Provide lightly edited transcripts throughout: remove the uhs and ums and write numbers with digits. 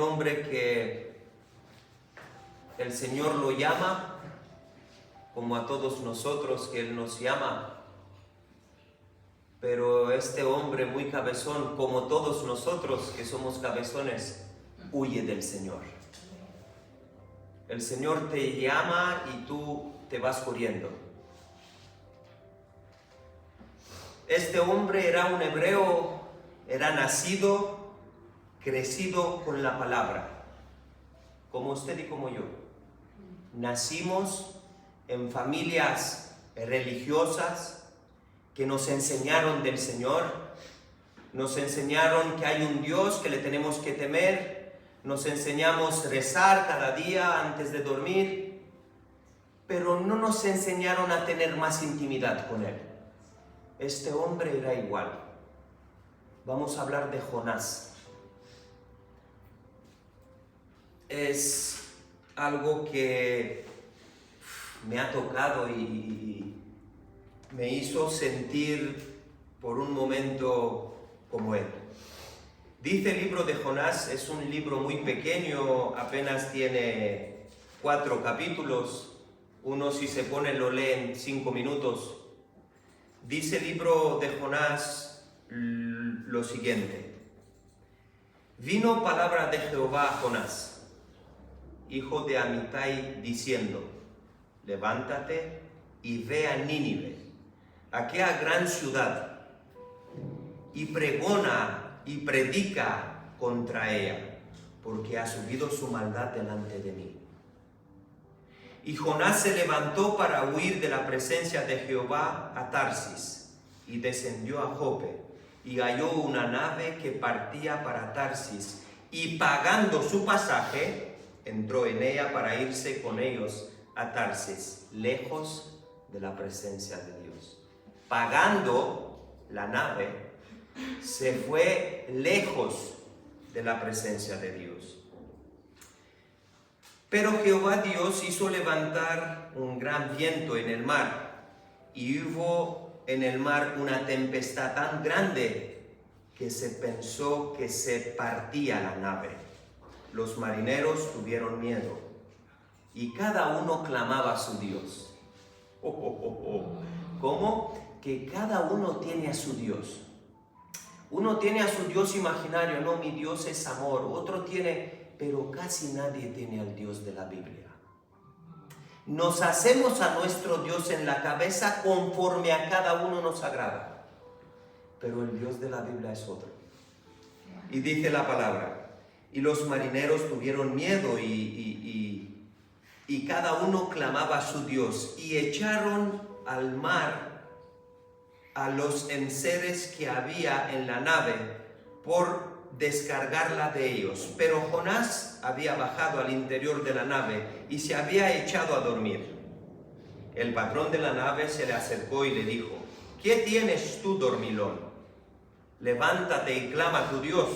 Hombre que el Señor lo llama, como a todos nosotros que Él nos llama, pero este hombre muy cabezón, como todos nosotros que somos cabezones, huye del Señor. El Señor te llama y tú te vas corriendo. Este hombre era un hebreo, era nacido, crecido con la palabra, como usted y como yo. Nacimos en familias religiosas que nos enseñaron del Señor, nos enseñaron que hay un Dios que le tenemos que temer, nos enseñamos a rezar cada día antes de dormir, pero no nos enseñaron a tener más intimidad con Él. Este hombre era igual. Vamos a hablar de Jonás. Es algo que me ha tocado y me hizo sentir por un momento como él. Dice el libro de Jonás, es un libro muy pequeño, apenas tiene 4 capítulos. Uno, si se pone, lo lee en 5 minutos. Dice el libro de Jonás lo siguiente: vino palabra de Jehová a Jonás, hijo de Amitai, diciendo: levántate y ve a Nínive, aquella gran ciudad, y pregona y predica contra ella, porque ha subido su maldad delante de mí. Y Jonás se levantó para huir de la presencia de Jehová a Tarsis, y descendió a Jope, y halló una nave que partía para Tarsis, y pagando su pasaje, entró en ella para irse con ellos a Tarsis, lejos de la presencia de Dios. Pagando la nave, se fue lejos de la presencia de Dios. Pero Jehová Dios hizo levantar un gran viento en el mar, y hubo en el mar una tempestad tan grande que se pensó que se partía la nave. Los marineros tuvieron miedo, y cada uno clamaba a su Dios. ¿Cómo? Que cada uno tiene a su Dios. Uno tiene a su Dios imaginario, no, mi Dios es amor. Otro tiene, pero casi nadie tiene al Dios de la Biblia. Nos hacemos a nuestro Dios en la cabeza conforme a cada uno nos agrada. Pero el Dios de la Biblia es otro. Y dice la palabra: y los marineros tuvieron miedo y cada uno clamaba a su Dios, y echaron al mar a los enseres que había en la nave por descargarla de ellos. Pero Jonás había bajado al interior de la nave y se había echado a dormir. El patrón de la nave se le acercó y le dijo: ¿qué tienes tú, dormilón? Levántate y clama a tu Dios.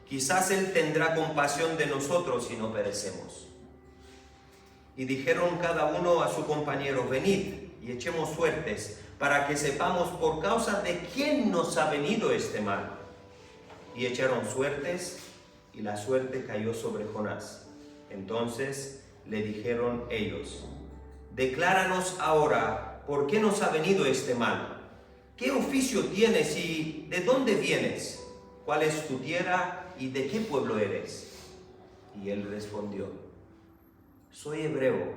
Quizás Él tendrá compasión de nosotros y no perecemos. Y dijeron cada uno a su compañero: venid y echemos suertes, para que sepamos por causa de quién nos ha venido este mal. Y echaron suertes, y la suerte cayó sobre Jonás. Entonces le dijeron ellos: decláranos ahora por qué nos ha venido este mal. ¿Qué oficio tienes y de dónde vienes? ¿Cuál es tu tierra y de qué pueblo eres? Y él respondió: soy hebreo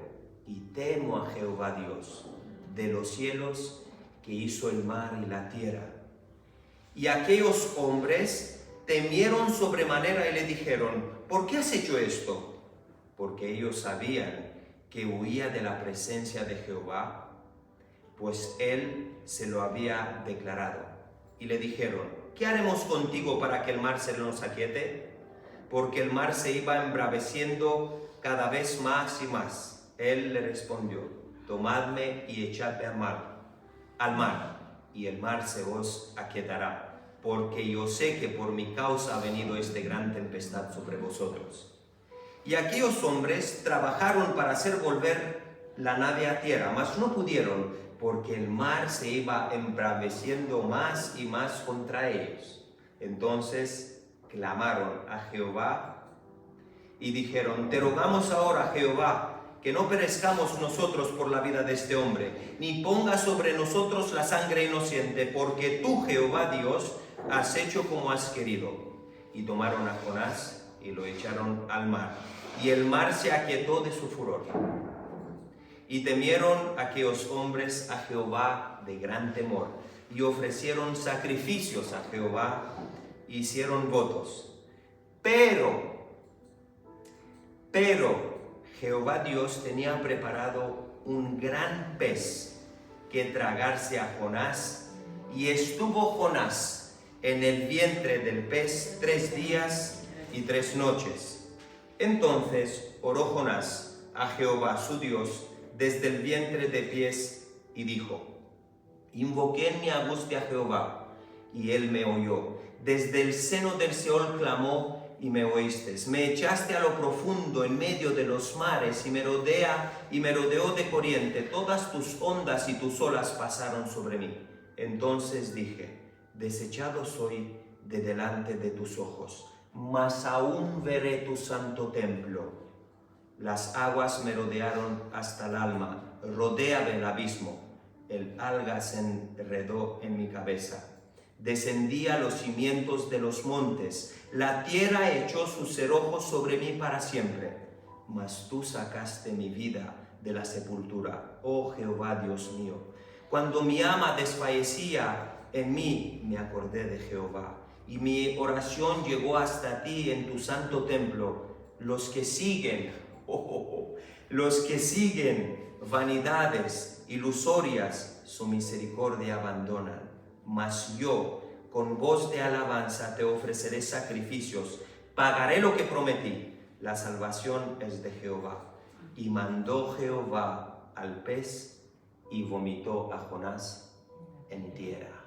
y temo a Jehová Dios de los cielos, que hizo el mar y la tierra. Y aquellos hombres temieron sobremanera y le dijeron: ¿por qué has hecho esto? Porque ellos sabían que huía de la presencia de Jehová, pues él se lo había declarado. Y le dijeron: ¿qué haremos contigo para que el mar se nos aquiete? Porque el mar se iba embraveciendo cada vez más y más. Él le respondió: tomadme y echadme al mar, y el mar se os aquietará, porque yo sé que por mi causa ha venido esta gran tempestad sobre vosotros. Y aquellos hombres trabajaron para hacer volver la nave a tierra, mas no pudieron, porque el mar se iba embraveciendo más y más contra ellos. Entonces clamaron a Jehová y dijeron: te rogamos ahora, Jehová, que no perezcamos nosotros por la vida de este hombre, ni ponga sobre nosotros la sangre inocente, porque tú, Jehová Dios, has hecho como has querido. Y tomaron a Jonás y lo echaron al mar, y el mar se aquietó de su furor. Y temieron aquellos hombres a Jehová de gran temor, y ofrecieron sacrificios a Jehová, e hicieron votos. Pero Jehová Dios tenía preparado un gran pez que tragarse a Jonás, y estuvo Jonás en el vientre del pez 3 días y 3 noches. Entonces oró Jonás a Jehová su Dios desde el vientre de pez y dijo: invoqué en mi angustia a Jehová, y él me oyó. Desde el seno del Seol clamó, y me oíste. Me echaste a lo profundo en medio de los mares, y me rodeó de corriente. Todas tus ondas y tus olas pasaron sobre mí. Entonces dije: desechado soy de delante de tus ojos, mas aún veré tu santo templo. Las aguas me rodearon hasta el alma, rodéame el abismo. El alga se enredó en mi cabeza. Descendí a los cimientos de los montes. La tierra echó sus cerrojos sobre mí para siempre. Mas tú sacaste mi vida de la sepultura, oh Jehová Dios mío. Cuando mi alma desfallecía en mí, me acordé de Jehová, y mi oración llegó hasta ti en tu santo templo. Los que siguen vanidades ilusorias, su misericordia abandonan. Mas yo, con voz de alabanza, te ofreceré sacrificios, pagaré lo que prometí. La salvación es de Jehová. Y mandó Jehová al pez, y vomitó a Jonás en tierra.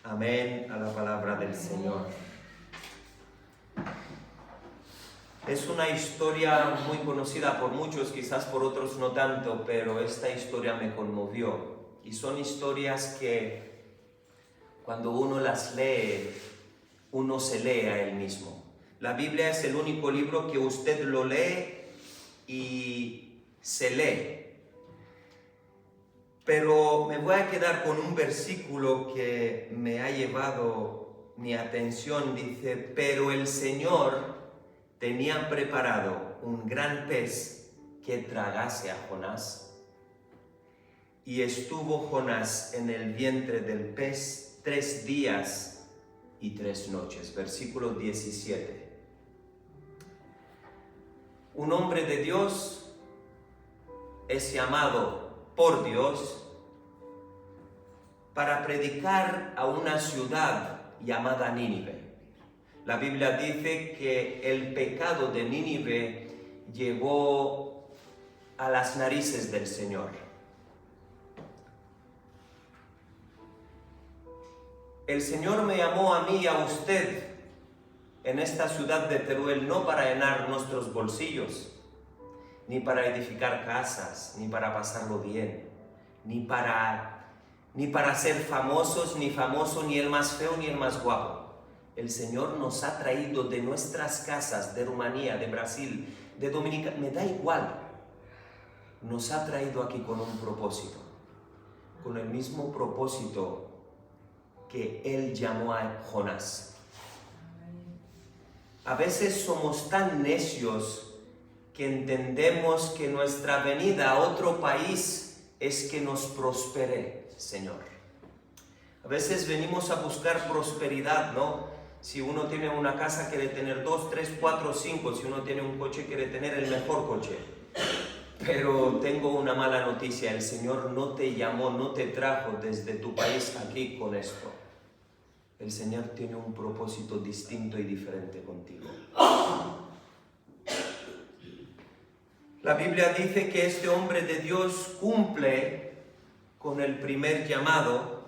Amén a la palabra del Señor. Es una historia muy conocida por muchos, quizás por otros no tanto, pero esta historia me conmovió. Y son historias que cuando uno las lee, uno se lee a él mismo. La Biblia es el único libro que usted lo lee y se lee. Pero me voy a quedar con un versículo que me ha llevado mi atención. Dice: pero el Señor tenía preparado un gran pez que tragase a Jonás. Y estuvo Jonás en el vientre del pez 3 días y 3 noches. Versículo 17. Un hombre de Dios es llamado por Dios para predicar a una ciudad llamada Nínive. La Biblia dice que el pecado de Nínive llegó a las narices del Señor. El Señor me llamó a mí y a usted en esta ciudad de Teruel no para llenar nuestros bolsillos, ni para edificar casas, ni para pasarlo bien, ni para ser famosos, ni famoso, ni el más feo, ni el más guapo. El Señor nos ha traído de nuestras casas, de Rumanía, de Brasil, de Dominicana, me da igual. Nos ha traído aquí con un propósito, con el mismo propósito que Él llamó a Jonás. A veces somos tan necios que entendemos que nuestra venida a otro país es que nos prospere, Señor. A veces venimos a buscar prosperidad, ¿no? Si uno tiene una casa, quiere tener 2, 3, 4, 5. Si uno tiene un coche, quiere tener el mejor coche. Pero tengo una mala noticia: el Señor no te llamó, no te trajo desde tu país aquí con esto. El Señor tiene un propósito distinto y diferente contigo. La Biblia dice que este hombre de Dios cumple con el primer llamado,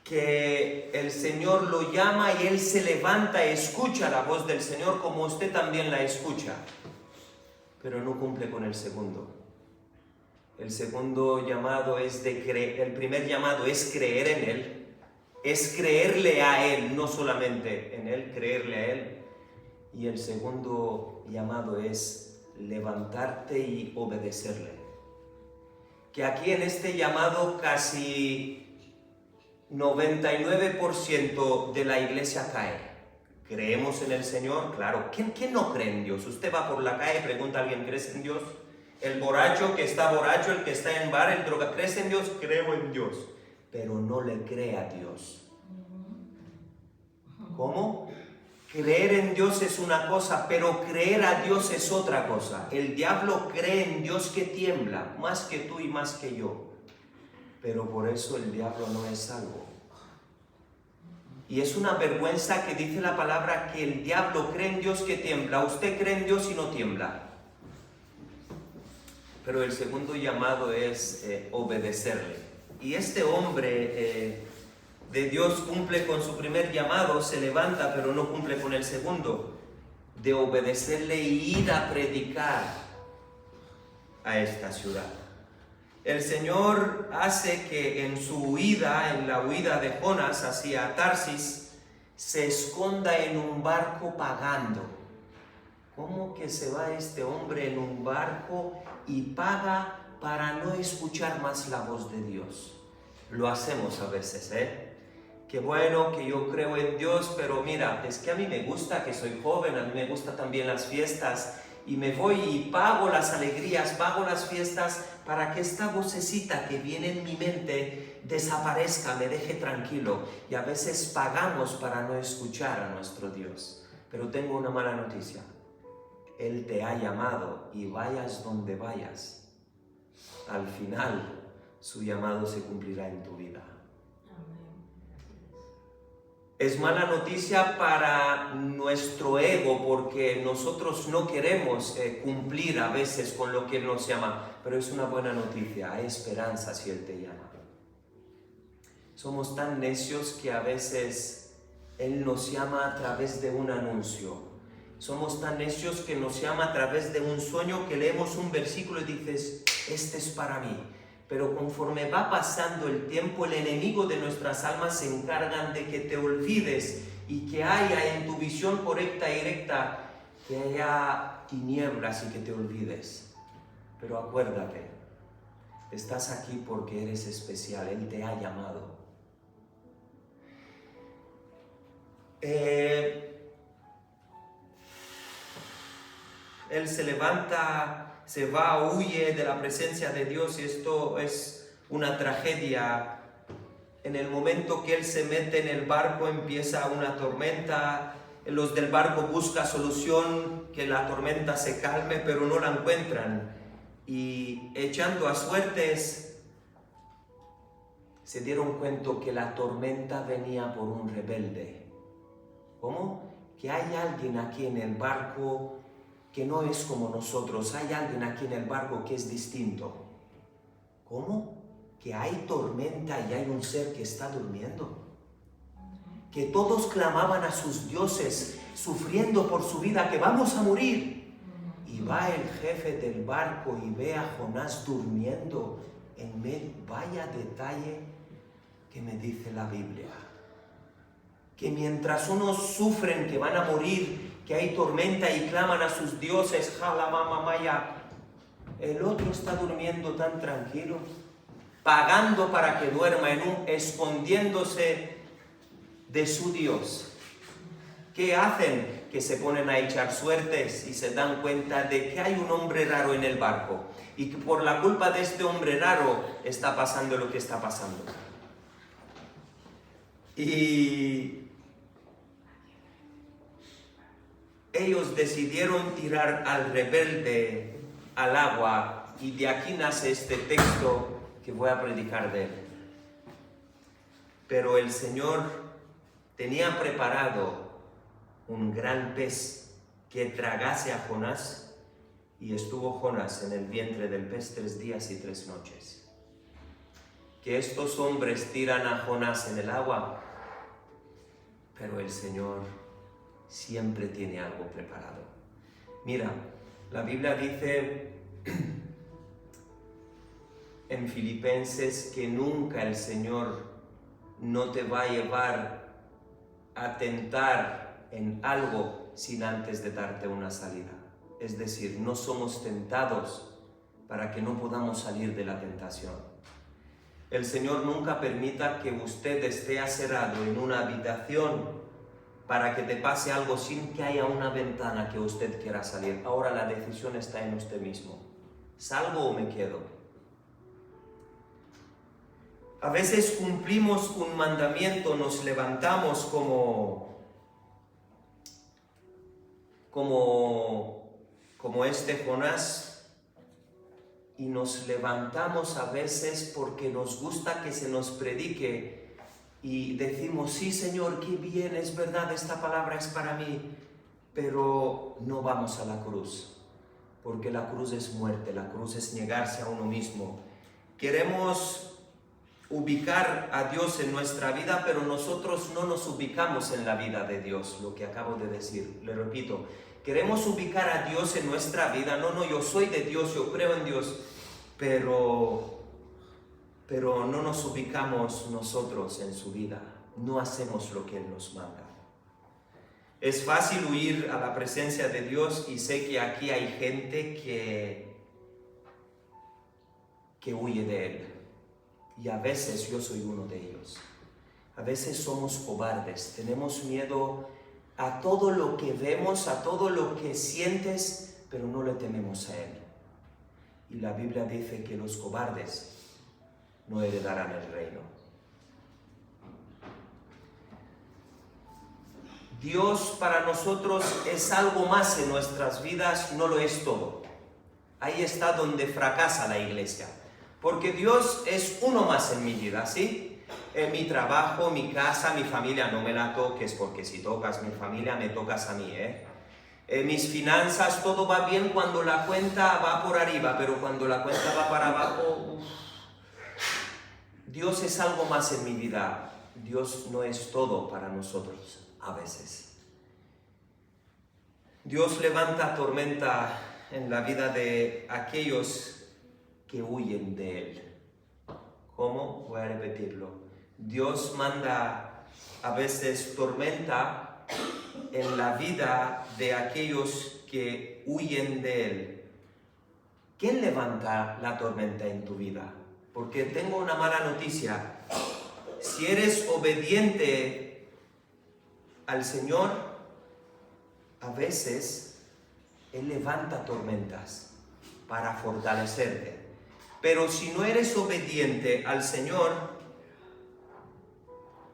que el Señor lo llama y él se levanta y escucha la voz del Señor como usted también la escucha, pero no cumple con el segundo. El segundo llamado es el primer llamado es creer en Él, es creerle a Él, no solamente en Él, creerle a Él. Y el segundo llamado es levantarte y obedecerle. Que aquí en este llamado casi 99% de la iglesia cae. ¿Creemos en el Señor? Claro. ¿Quién no cree en Dios? Usted va por la calle, pregunta a alguien, ¿crees en Dios? El borracho que está borracho, el que está en bar, el droga, ¿crees en Dios? Creo en Dios. Pero no le cree a Dios. ¿Cómo? Creer en Dios es una cosa, pero creer a Dios es otra cosa. El diablo cree en Dios que tiembla, más que tú y más que yo. Pero por eso el diablo no es salvo. Y es una vergüenza que dice la palabra que el diablo cree en Dios que tiembla. Usted cree en Dios y no tiembla. Pero el segundo llamado es obedecerle. Y este hombre de Dios cumple con su primer llamado, se levanta, pero no cumple con el segundo, de obedecerle y ir a predicar a esta ciudad. El Señor hace que en su huida, en la huida de Jonás hacia Tarsis, se esconda en un barco pagando. ¿Cómo que se va este hombre en un barco y paga para no escuchar más la voz de Dios? Lo hacemos a veces, Qué bueno que yo creo en Dios, pero mira, es que a mí me gusta, que soy joven, a mí me gustan también las fiestas, y me voy y pago las alegrías, pago las fiestas para que esta vocecita que viene en mi mente desaparezca, me deje tranquilo. Y a veces pagamos para no escuchar a nuestro Dios. Pero tengo una mala noticia. Él te ha llamado y vayas donde vayas, al final su llamado se cumplirá en tu vida. Es mala noticia para nuestro ego porque nosotros no queremos cumplir a veces con lo que Él nos llama, pero es una buena noticia, hay esperanza si Él te llama. Somos tan necios que a veces Él nos llama a través de un anuncio. Somos tan necios que nos llama a través de un sueño, que leemos un versículo y dices, este es para mí. Pero conforme va pasando el tiempo, el enemigo de nuestras almas se encargan de que te olvides y que haya en tu visión correcta y recta, que haya tinieblas y que te olvides. Pero acuérdate, estás aquí porque eres especial, Él te ha llamado. Él se levanta, se va, huye de la presencia de Dios y esto es una tragedia. En el momento que él se mete en el barco empieza una tormenta, los del barco buscan solución, que la tormenta se calme, pero no la encuentran. Y echando a suertes, se dieron cuenta que la tormenta venía por un rebelde. ¿Cómo? Que hay alguien aquí en el barco que no es como nosotros, hay alguien aquí en el barco que es distinto. ¿Cómo? Que hay tormenta y hay un ser que está durmiendo. Que todos clamaban a sus dioses, sufriendo por su vida, que vamos a morir. Y va el jefe del barco y ve a Jonás durmiendo en medio. Vaya detalle que me dice la Biblia. Que mientras unos sufren que van a morir, que hay tormenta y claman a sus dioses, jala mama maya, el otro está durmiendo tan tranquilo, pagando para que duerma escondiéndose de su Dios. ¿Qué hacen? Que se ponen a echar suertes y se dan cuenta de que hay un hombre raro en el barco y que por la culpa de este hombre raro está pasando lo que está pasando. Y ellos decidieron tirar al rebelde al agua y de aquí nace este texto que voy a predicar de él. Pero el Señor tenía preparado un gran pez que tragase a Jonás y estuvo Jonás en el vientre del pez 3 días y 3 noches. Que estos hombres tiran a Jonás en el agua, pero el Señor siempre tiene algo preparado. Mira, la Biblia dice en Filipenses que nunca el Señor no te va a llevar a tentar en algo sin antes de darte una salida. Es decir, no somos tentados para que no podamos salir de la tentación. El Señor nunca permita que usted esté aserrado en una habitación para que te pase algo sin que haya una ventana que usted quiera salir. Ahora la decisión está en usted mismo. ¿Salgo o me quedo? A veces cumplimos un mandamiento, nos levantamos como este Jonás, y nos levantamos a veces porque nos gusta que se nos predique y decimos, sí Señor, qué bien, es verdad, esta palabra es para mí, pero no vamos a la cruz, porque la cruz es muerte, la cruz es negarse a uno mismo. Queremos ubicar a Dios en nuestra vida, pero nosotros no nos ubicamos en la vida de Dios, lo que acabo de decir, le repito. Queremos ubicar a Dios en nuestra vida, no, yo soy de Dios, yo creo en Dios, pero no nos ubicamos nosotros en su vida, no hacemos lo que Él nos manda. Es fácil huir a la presencia de Dios y sé que aquí hay gente que huye de Él. Y a veces yo soy uno de ellos. A veces somos cobardes, tenemos miedo a todo lo que vemos, a todo lo que sientes, pero no le tememos a Él. Y la Biblia dice que los cobardes no heredarán el reino. Dios para nosotros es algo más en nuestras vidas, no lo es todo. Ahí está donde fracasa la iglesia. Porque Dios es uno más en mi vida, ¿sí? Mi trabajo, mi casa, mi familia, no me la toques, porque si tocas mi familia, me tocas a mí, mis finanzas, todo va bien cuando la cuenta va por arriba, pero cuando la cuenta va para abajo, Dios es algo más en mi vida. Dios no es todo para nosotros, a veces. Dios levanta tormenta en la vida de aquellos que huyen de Él. ¿Cómo? Voy a repetirlo. Dios manda a veces tormenta en la vida de aquellos que huyen de Él. ¿Quién levanta la tormenta en tu vida? Porque tengo una mala noticia. Si eres obediente al Señor, a veces Él levanta tormentas para fortalecerte. Pero si no eres obediente al Señor,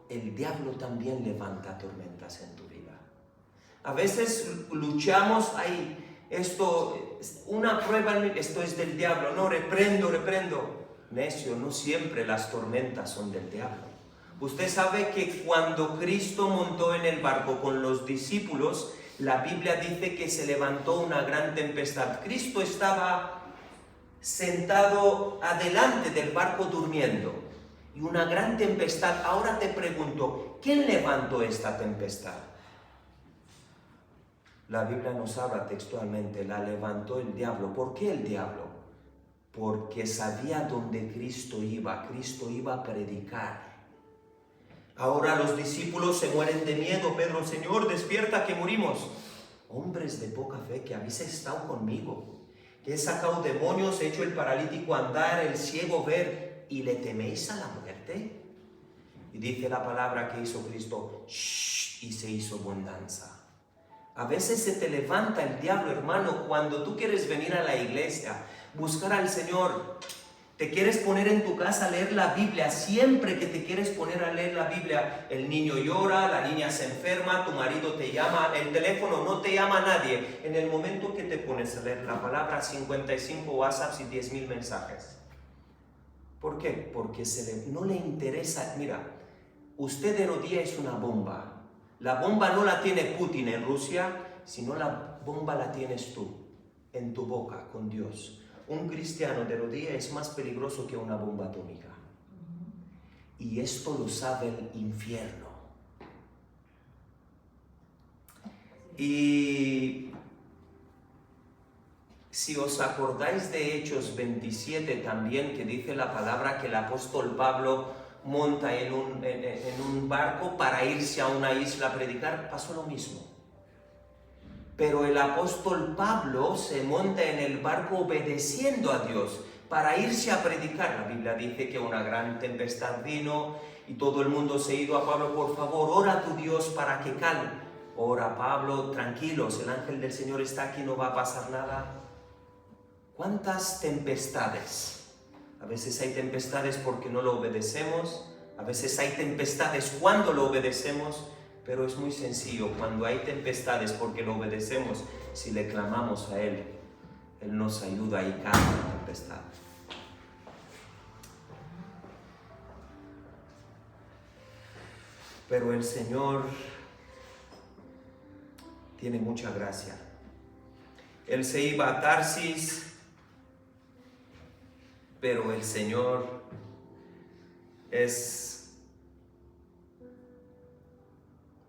el diablo también levanta tormentas en tu vida. A veces luchamos, una prueba, esto es del diablo, no, reprendo. Necio, no siempre las tormentas son del diablo. Usted sabe que cuando Cristo montó en el barco con los discípulos, la Biblia dice que se levantó una gran tempestad. Cristo estaba sentado adelante del barco durmiendo y una gran tempestad. Ahora te pregunto, ¿quién levantó esta tempestad? La Biblia nos habla textualmente, la levantó el diablo. ¿Por qué el diablo? Porque sabía dónde Cristo iba a predicar. Ahora los discípulos se mueren de miedo. Pedro, Señor, despierta que morimos. Hombres de poca fe, que habéis estado conmigo, que he sacado demonios, he hecho el paralítico andar, el ciego ver, y le teméis a la muerte. Y dice la palabra que hizo Cristo, shh, y se hizo bonanza. A veces se te levanta el diablo, hermano, cuando tú quieres venir a la iglesia, buscar al Señor, te quieres poner en tu casa a leer la Biblia. Siempre que te quieres poner a leer la Biblia, el niño llora, la niña se enferma, tu marido te llama, el teléfono no te llama nadie. En el momento que te pones a leer la palabra, 55 WhatsApps y 10,000 mensajes. ¿Por qué? Porque no le interesa. Mira, usted en hoy día es una bomba. La bomba no la tiene Putin en Rusia, sino la bomba la tienes tú, en tu boca, con Dios. Un cristiano de rodillas es más peligroso que una bomba atómica. Y esto lo sabe el infierno. Y si os acordáis de Hechos 27 también, que dice la palabra que el apóstol Pablo monta en un barco para irse a una isla a predicar, pasó lo mismo. Pero el apóstol Pablo se monta en el barco obedeciendo a Dios para irse a predicar. La Biblia dice que una gran tempestad vino y todo el mundo se ha ido a Pablo: por favor, ora a tu Dios para que calme. Ora Pablo: tranquilos, el ángel del Señor está aquí, no va a pasar nada. ¿Cuántas tempestades? A veces hay tempestades porque no lo obedecemos, a veces hay tempestades cuando lo obedecemos, pero es muy sencillo. Cuando hay tempestades porque lo obedecemos, si le clamamos a Él, Él nos ayuda y calma la tempestad. Pero el Señor tiene mucha gracia. Él se iba a Tarsis, pero el Señor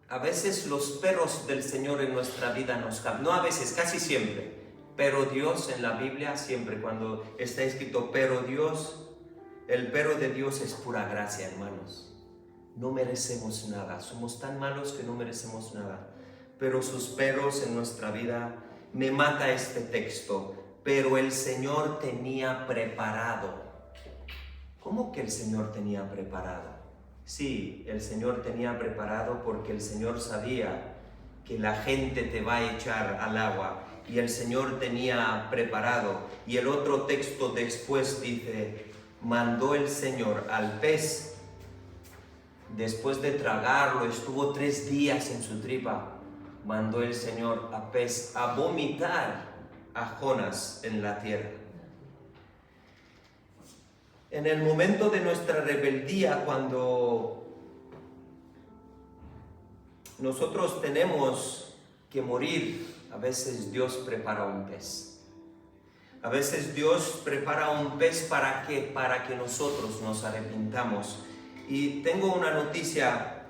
a veces los perros del Señor en nuestra vida nos cambian. No a veces, casi siempre. Pero Dios en la Biblia siempre, cuando está escrito pero Dios, el pero de Dios es pura gracia, hermanos. No merecemos nada, somos tan malos que no merecemos nada. Pero sus peros en nuestra vida, me mata este texto, pero el Señor tenía preparado. ¿Cómo que el Señor tenía preparado? Sí, el Señor tenía preparado porque el Señor sabía que la gente te va a echar al agua y el Señor tenía preparado. Y el otro texto después dice: mandó el Señor al pez, después de tragarlo, estuvo 3 días en su tripa, mandó el Señor a pez a vomitar a Jonás en la tierra. En el momento de nuestra rebeldía, cuando nosotros tenemos que morir, a veces Dios prepara un pez. A veces Dios prepara un pez ¿para qué? Para que nosotros nos arrepintamos. Y tengo una noticia: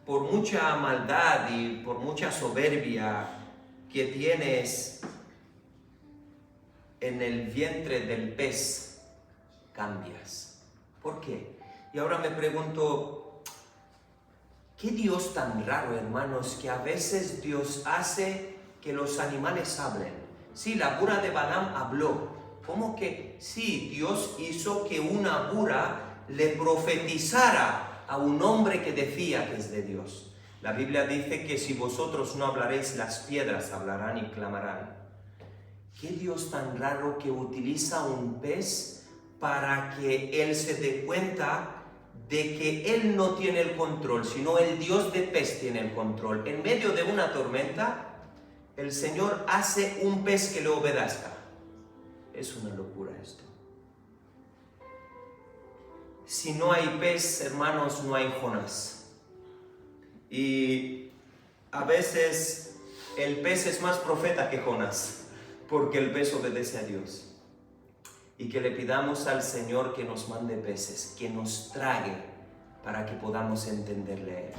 por mucha maldad y por mucha soberbia que tienes en el vientre del pez, cambias. ¿Por qué? Y ahora me pregunto, ¿qué Dios tan raro, hermanos, que a veces Dios hace que los animales hablen? Sí, la burra de Balaam habló. ¿Cómo que? Sí, Dios hizo que una burra le profetizara a un hombre que decía que es de Dios. La Biblia dice que si vosotros no hablaréis, las piedras hablarán y clamarán. ¿Qué Dios tan raro que utiliza un pez para que Él se dé cuenta de que Él no tiene el control, sino el Dios de pez tiene el control? En medio de una tormenta, el Señor hace un pez que le obedezca. Es una locura esto. Si no hay pez, hermanos, no hay Jonás. Y a veces el pez es más profeta que Jonás, porque el pez obedece a Dios. Y que le pidamos al Señor que nos mande peces, que nos trague para que podamos entenderle a Él.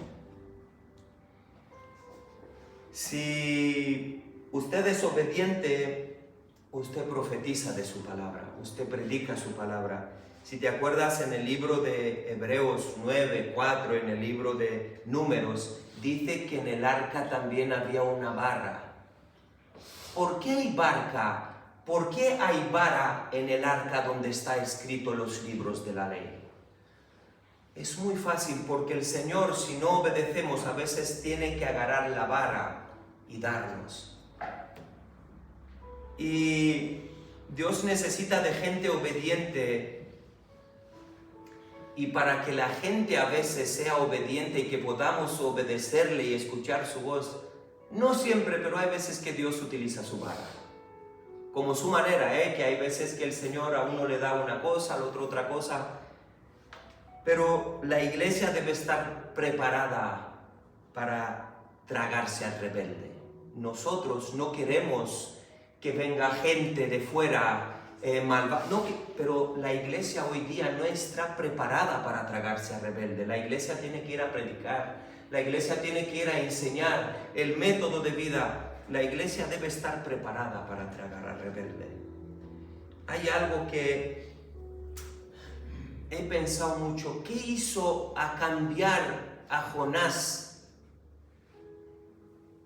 Si usted es obediente, usted profetiza de su palabra, usted predica su palabra. Si te acuerdas, en el libro de Hebreos 9:4, en el libro de Números, dice que en el arca también había una vara. ¿Por qué hay barca? ¿Por qué hay vara en el arca donde está escrito los libros de la ley? Es muy fácil, porque el Señor, si no obedecemos, a veces tiene que agarrar la vara y darnos. Y Dios necesita de gente obediente. Y para que la gente a veces sea obediente y que podamos obedecerle y escuchar su voz, no siempre, pero hay veces que Dios utiliza su vara. Como su manera, que hay veces que el Señor a uno le da una cosa, al otro otra cosa. Pero la iglesia debe estar preparada para tragarse al rebelde. Nosotros no queremos que venga gente de fuera malvada. No, pero la iglesia hoy día no está preparada para tragarse al rebelde. La iglesia tiene que ir a predicar. La iglesia tiene que ir a enseñar el método de vida. La iglesia debe estar preparada para tragar al rebelde. Hay algo que he pensado mucho, ¿qué hizo a cambiar a Jonás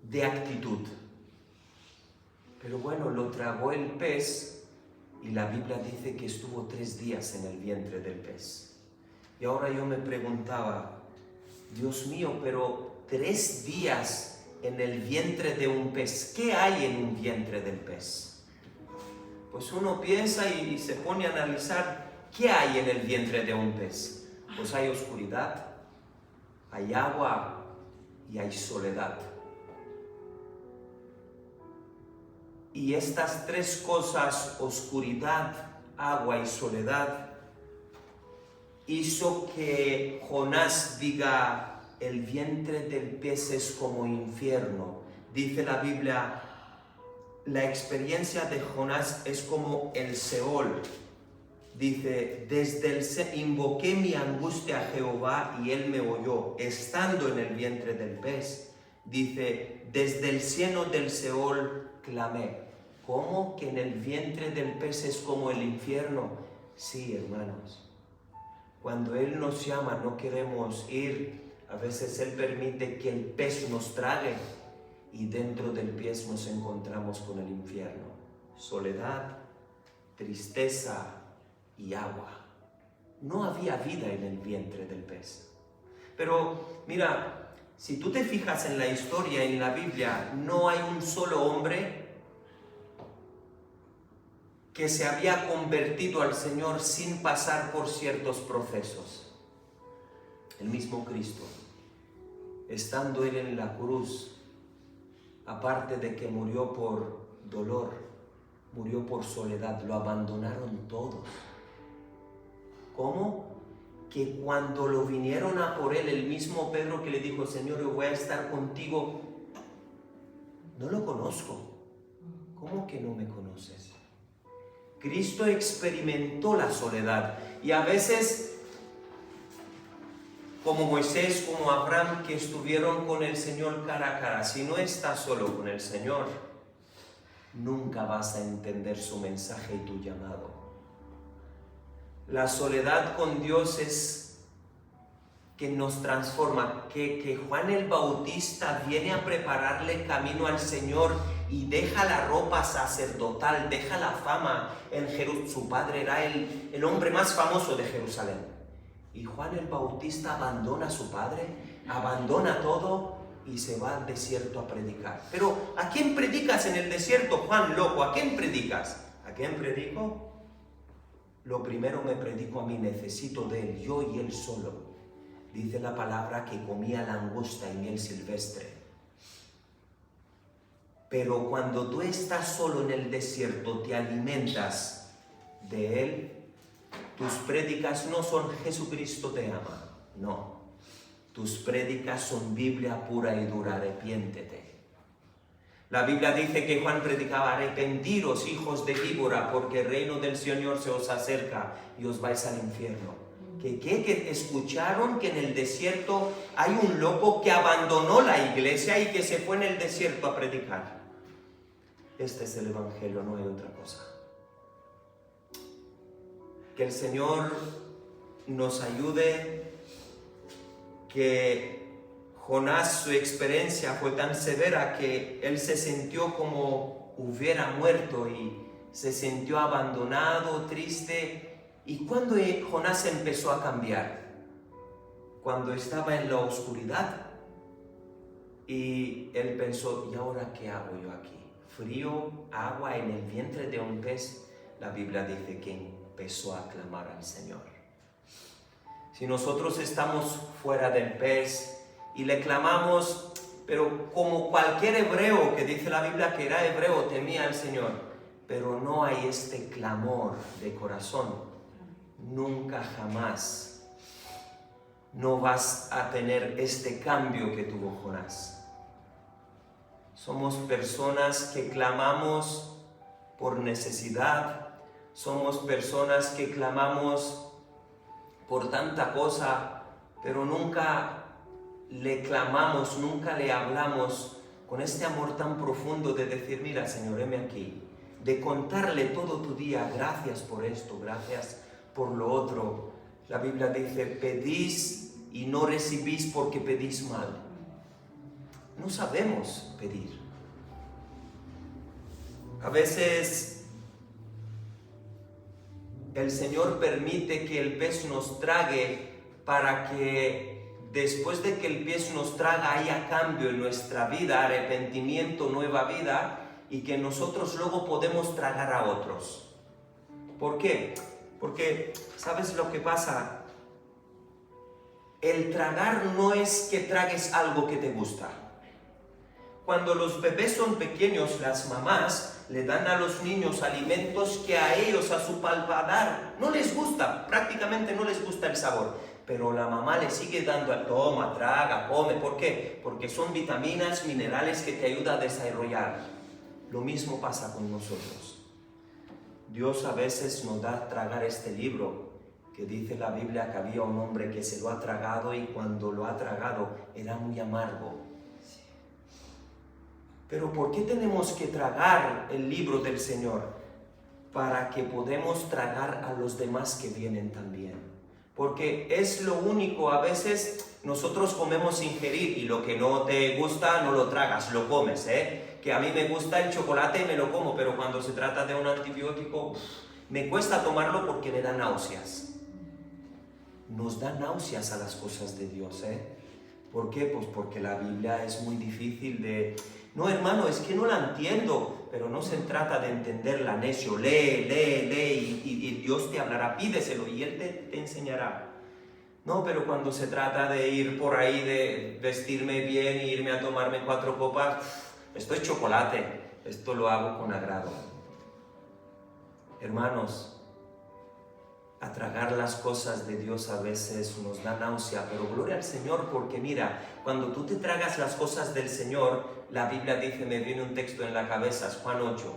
de actitud? Pero bueno, lo tragó el pez y la Biblia dice que estuvo 3 días en el vientre del pez. Y ahora yo me preguntaba, Dios mío, pero 3 días en el vientre de un pez, ¿qué hay en un vientre del pez? Pues uno piensa y se pone a analizar, ¿qué hay en el vientre de un pez? Pues hay oscuridad, hay agua y hay soledad. Y estas 3 cosas, oscuridad, agua y soledad, hizo que Jonás diga, el vientre del pez es como infierno. Dice la Biblia, la experiencia de Jonás es como el Seol. Dice, invoqué mi angustia a Jehová y él me oyó, estando en el vientre del pez. Dice, desde el seno del Seol clamé. ¿Cómo que en el vientre del pez es como el infierno? Sí, hermanos. Cuando Él nos llama no queremos ir. A veces Él permite que el pez nos trague y dentro del pez nos encontramos con el infierno. Soledad, tristeza y agua. No había vida en el vientre del pez. Pero mira, si tú te fijas en la historia, en la Biblia, no hay un solo hombre que se había convertido al Señor sin pasar por ciertos procesos. El mismo Cristo, estando Él en la cruz, aparte de que murió por dolor, murió por soledad, lo abandonaron todos. ¿Cómo? Que cuando lo vinieron a por Él, el mismo Pedro que le dijo, Señor, yo voy a estar contigo, no lo conozco. ¿Cómo que no me conoces? Cristo experimentó la soledad y a veces, como Moisés, como Abraham, que estuvieron con el Señor cara a cara, si no estás solo con el Señor, nunca vas a entender su mensaje y tu llamado. La soledad con Dios es que nos transforma, que Juan el Bautista viene a prepararle camino al Señor y deja la ropa sacerdotal, deja la fama en Jerusalén. Su padre era el hombre más famoso de Jerusalén. Y Juan el Bautista abandona a su padre, abandona todo y se va al desierto a predicar. Pero ¿a quién predicas en el desierto, Juan loco? ¿A quién predicas? ¿A quién predico? Lo primero me predico a mí, necesito de Él, yo y Él solo. Dice la palabra que comía langosta y miel silvestre. Pero cuando tú estás solo en el desierto, te alimentas de Él. Tus prédicas no son Jesucristo te ama, no. Tus prédicas son Biblia pura y dura, arrepiéntete. La Biblia dice que Juan predicaba, arrepentiros, hijos de víbora, porque el reino del Señor se os acerca y os vais al infierno. Que escucharon que en el desierto hay un loco que abandonó la iglesia y que se fue en el desierto a predicar. Este es el Evangelio, no hay otra cosa. Que el Señor nos ayude, que Jonás, su experiencia fue tan severa que él se sintió como hubiera muerto y se sintió abandonado, triste. ¿Y cuándo Jonás empezó a cambiar? Cuando estaba en la oscuridad y él pensó, ¿y ahora qué hago yo aquí? Frío, agua en el vientre de un pez. La Biblia dice que empezó a clamar al Señor. Si nosotros estamos fuera del pez y le clamamos, pero como cualquier hebreo, que dice la Biblia que era hebreo, temía al Señor, pero no hay este clamor de corazón, nunca jamás no vas a tener este cambio que tuvo Jonás. Somos personas que clamamos por necesidad, somos personas que clamamos por tanta cosa, pero nunca le clamamos, nunca le hablamos con este amor tan profundo de decir, mira Señor, heme aquí, de contarle todo tu día, gracias por esto, gracias por lo otro. La Biblia dice, pedís y no recibís porque pedís mal. No sabemos pedir. A veces el Señor permite que el pez nos trague para que después de que el pez nos traga haya cambio en nuestra vida, arrepentimiento, nueva vida, y que nosotros luego podemos tragar a otros. ¿Por qué? Porque, ¿sabes lo que pasa? El tragar no es que tragues algo que te gusta. Cuando los bebés son pequeños, las mamás le dan a los niños alimentos que a ellos, a su paladar, no les gusta, prácticamente no les gusta el sabor. Pero la mamá le sigue dando, toma, traga, come. ¿Por qué? Porque son vitaminas, minerales que te ayudan a desarrollar. Lo mismo pasa con nosotros. Dios a veces nos da a tragar este libro, que dice la Biblia que había un hombre que se lo ha tragado y cuando lo ha tragado era muy amargo. Pero ¿por qué tenemos que tragar el libro del Señor? Para que podamos tragar a los demás que vienen también. Porque es lo único, a veces nosotros comemos ingerir y lo que no te gusta no lo tragas, lo comes, Que a mí me gusta el chocolate y me lo como, pero cuando se trata de un antibiótico, me cuesta tomarlo porque me da náuseas. Nos da náuseas a las cosas de Dios, ¿Por qué? Pues porque la Biblia es muy difícil de... No, hermano, es que no la entiendo, pero no se trata de entenderla, necio. Lee, y Dios te hablará, pídeselo y Él te enseñará. No, pero cuando se trata de ir por ahí, de vestirme bien e irme a tomarme 4 copas, esto es chocolate, esto lo hago con agrado. Hermanos, a tragar las cosas de Dios a veces nos da náusea, pero gloria al Señor, porque mira, cuando tú te tragas las cosas del Señor, la Biblia dice, me viene un texto en la cabeza, es Juan 8,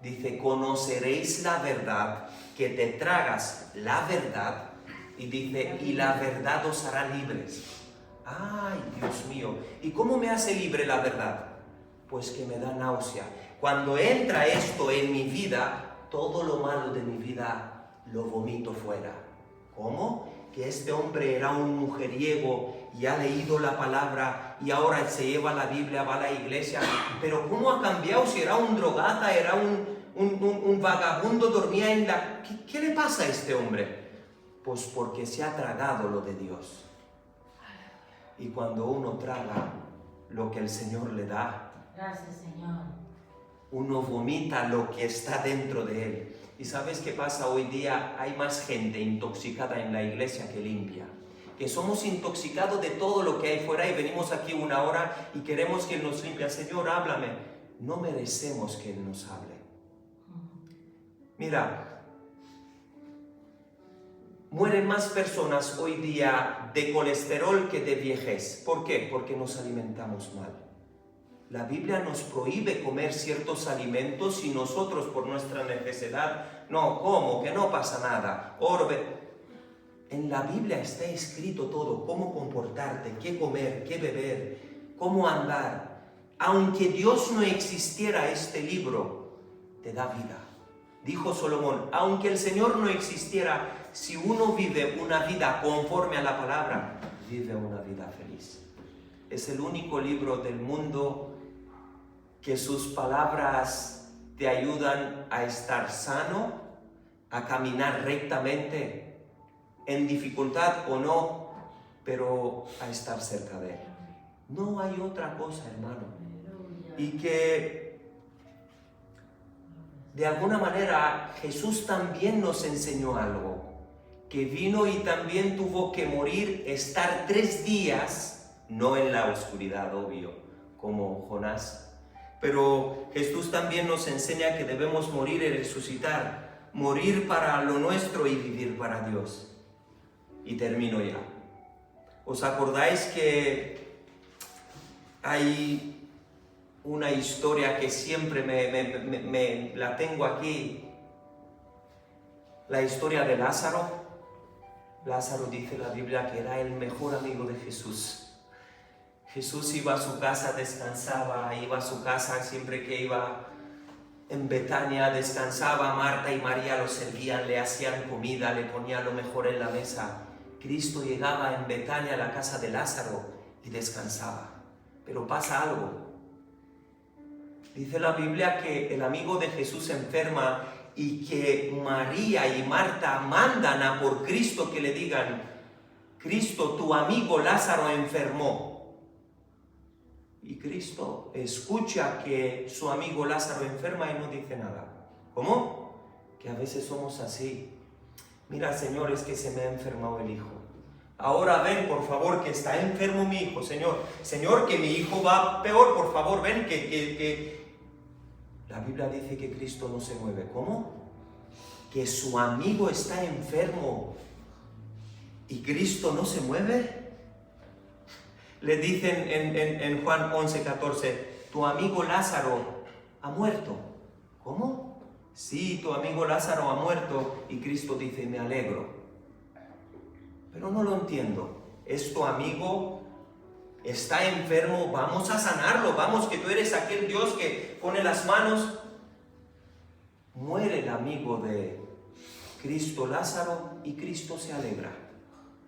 dice, conoceréis la verdad, que te tragas la verdad, y dice, y la verdad os hará libres. Ay, Dios mío, ¿y cómo me hace libre la verdad? Pues que me da náusea. Cuando entra esto en mi vida, todo lo malo de mi vida lo vomito fuera. ¿Cómo? Que este hombre era un mujeriego y ha leído la palabra y ahora se lleva la Biblia, va a la iglesia. Pero ¿cómo ha cambiado? Si era un drogata, era un vagabundo, dormía en la... ¿Qué le pasa a este hombre? Pues porque se ha tragado lo de Dios. Y cuando uno traga lo que el Señor le da, gracias, Señor, uno vomita lo que está dentro de él. ¿Y sabes qué pasa? Hoy día hay más gente intoxicada en la iglesia que limpia. Que somos intoxicados de todo lo que hay fuera y venimos aquí 1 hora y queremos que Él nos limpie. Señor, háblame. No merecemos que Él nos hable. Mira, mueren más personas hoy día de colesterol que de viejez. ¿Por qué? Porque nos alimentamos mal. La Biblia nos prohíbe comer ciertos alimentos y nosotros por nuestra necesidad, no como, que no pasa nada. Orbe. En la Biblia está escrito todo, cómo comportarte, qué comer, qué beber, cómo andar. Aunque Dios no existiera, este libro te da vida. Dijo Salomón, aunque el Señor no existiera, si uno vive una vida conforme a la palabra, vive una vida feliz. Es el único libro del mundo que sus palabras te ayudan a estar sano, a caminar rectamente, en dificultad o no, pero a estar cerca de Él. No hay otra cosa, hermano. Y que de alguna manera Jesús también nos enseñó algo, que vino y también tuvo que morir, estar 3 días, no en la oscuridad, obvio, como Jonás. Pero Jesús también nos enseña que debemos morir y resucitar, morir para lo nuestro y vivir para Dios. Y termino ya. ¿Os acordáis que hay una historia que siempre me la tengo aquí? La historia de Lázaro. Lázaro, dice la Biblia, que era el mejor amigo de Jesús. Jesús iba a su casa, descansaba, iba a su casa siempre que iba en Betania, descansaba, Marta y María lo servían, le hacían comida, le ponían lo mejor en la mesa. Cristo llegaba en Betania a la casa de Lázaro y descansaba. Pero pasa algo. Dice la Biblia que el amigo de Jesús se enferma y que María y Marta mandan a por Cristo que le digan: Cristo, tu amigo Lázaro enfermó. Y Cristo escucha que su amigo Lázaro enferma y no dice nada. ¿Cómo? Que a veces somos así. Mira, Señor, es que se me ha enfermado el hijo. Ahora ven, por favor, que está enfermo mi hijo, Señor. Señor, que mi hijo va peor, por favor, ven, que... La Biblia dice que Cristo no se mueve. ¿Cómo? Que su amigo está enfermo y Cristo no se mueve. Le dicen en Juan 11:14, tu amigo Lázaro ha muerto. ¿Cómo? Sí, tu amigo Lázaro ha muerto, y Cristo dice: me alegro. Pero no lo entiendo. ¿Es tu amigo? ¿Está enfermo? Vamos a sanarlo. Vamos, que tú eres aquel Dios que pone las manos. Muere el amigo de Cristo, Lázaro, y Cristo se alegra.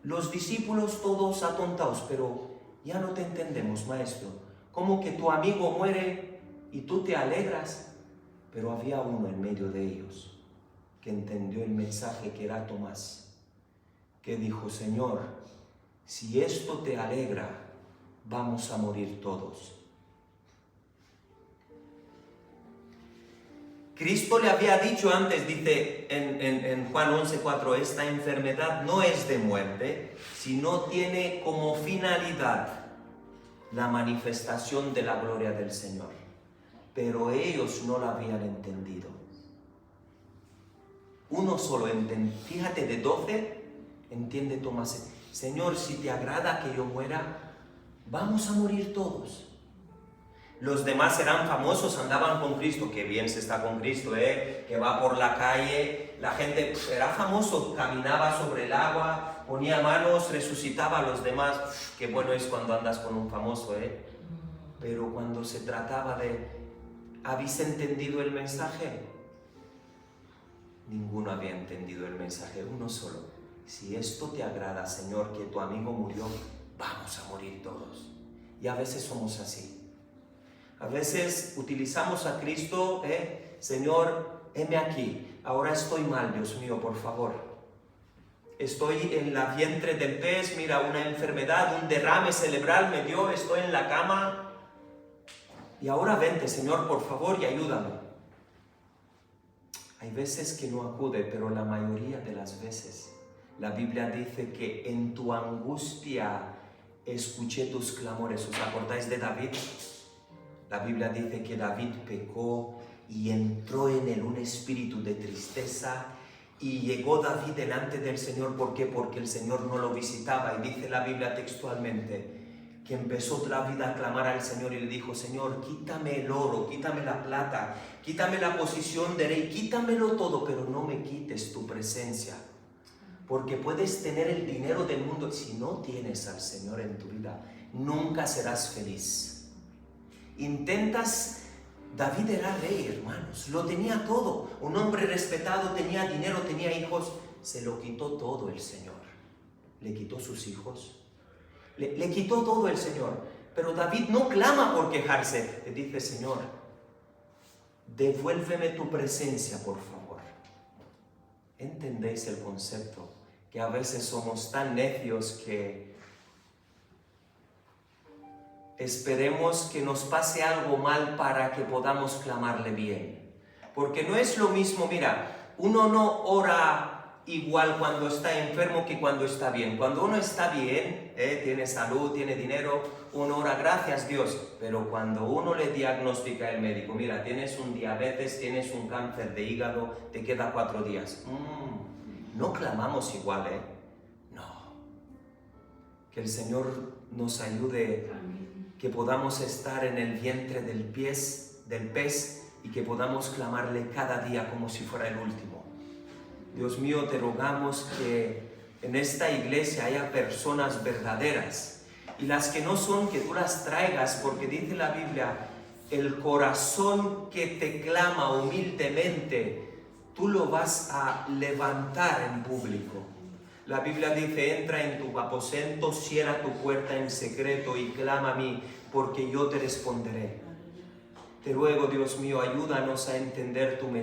Los discípulos todos atontados, pero ya no te entendemos, maestro. ¿Cómo que tu amigo muere y tú te alegras? Pero había uno en medio de ellos que entendió el mensaje, que era Tomás, que dijo: Señor, si esto te alegra, vamos a morir todos. Cristo le había dicho antes, dice en Juan 11:4, esta enfermedad no es de muerte, sino tiene como finalidad la manifestación de la gloria del Señor. Pero ellos no la habían entendido. Uno solo entiende. Fíjate, de 12, entiende Tomás: Señor, si te agrada que yo muera, vamos a morir todos. Los demás eran famosos, andaban con Cristo. Qué bien se está con Cristo, que va por la calle. La gente era famoso, caminaba sobre el agua, ponía manos, resucitaba a los demás. Qué bueno es cuando andas con un famoso, Pero cuando se trataba de: ¿habéis entendido el mensaje? Ninguno había entendido el mensaje, uno solo. Si esto te agrada, Señor, que tu amigo murió, vamos a morir todos. Y a veces somos así. A veces utilizamos a Cristo, Señor, heme aquí, ahora estoy mal, Dios mío, por favor. Estoy en la vientre del pez, mira, una enfermedad, un derrame cerebral me dio, estoy en la cama. Y ahora vente, Señor, por favor, y ayúdame. Hay veces que no acude, pero la mayoría de las veces la Biblia dice que en tu angustia escuché tus clamores. ¿Os acordáis de David? La Biblia dice que David pecó y entró en él un espíritu de tristeza, y llegó David delante del Señor. ¿Por qué? Porque el Señor no lo visitaba, y dice la Biblia textualmente que empezó David a clamar al Señor y le dijo: Señor, quítame el oro, quítame la plata, quítame la posición de rey, quítamelo todo, pero no me quites tu presencia. Porque puedes tener el dinero del mundo, si no tienes al Señor en tu vida, nunca serás feliz. David era rey, hermanos, lo tenía todo, un hombre respetado, tenía dinero, tenía hijos. Se lo quitó todo el Señor. Le quitó sus hijos, le quitó todo el Señor. Pero David no clama por quejarse, le dice: Señor, devuélveme tu presencia, por favor. ¿Entendéis el concepto? Que a veces somos tan necios que esperemos que nos pase algo mal para que podamos clamarle bien. Porque no es lo mismo, mira, uno no ora igual cuando está enfermo que cuando está bien. Cuando uno está bien, tiene salud, tiene dinero, uno ora: gracias Dios. Pero cuando uno le diagnostica el médico: mira, tienes un diabetes, tienes un cáncer de hígado, te queda 4 días. No clamamos igual, No. Que el Señor nos ayude. Amén. Que podamos estar en el vientre del pez y que podamos clamarle cada día como si fuera el último. Dios mío, te rogamos que en esta iglesia haya personas verdaderas, y las que no son, que tú las traigas, porque dice la Biblia el corazón que te clama humildemente, tú lo vas a levantar en público. La Biblia dice, entra en tu aposento, cierra tu puerta en secreto y clama a mí, porque yo te responderé. Te ruego, Dios mío, ayúdanos a entender tu mensaje.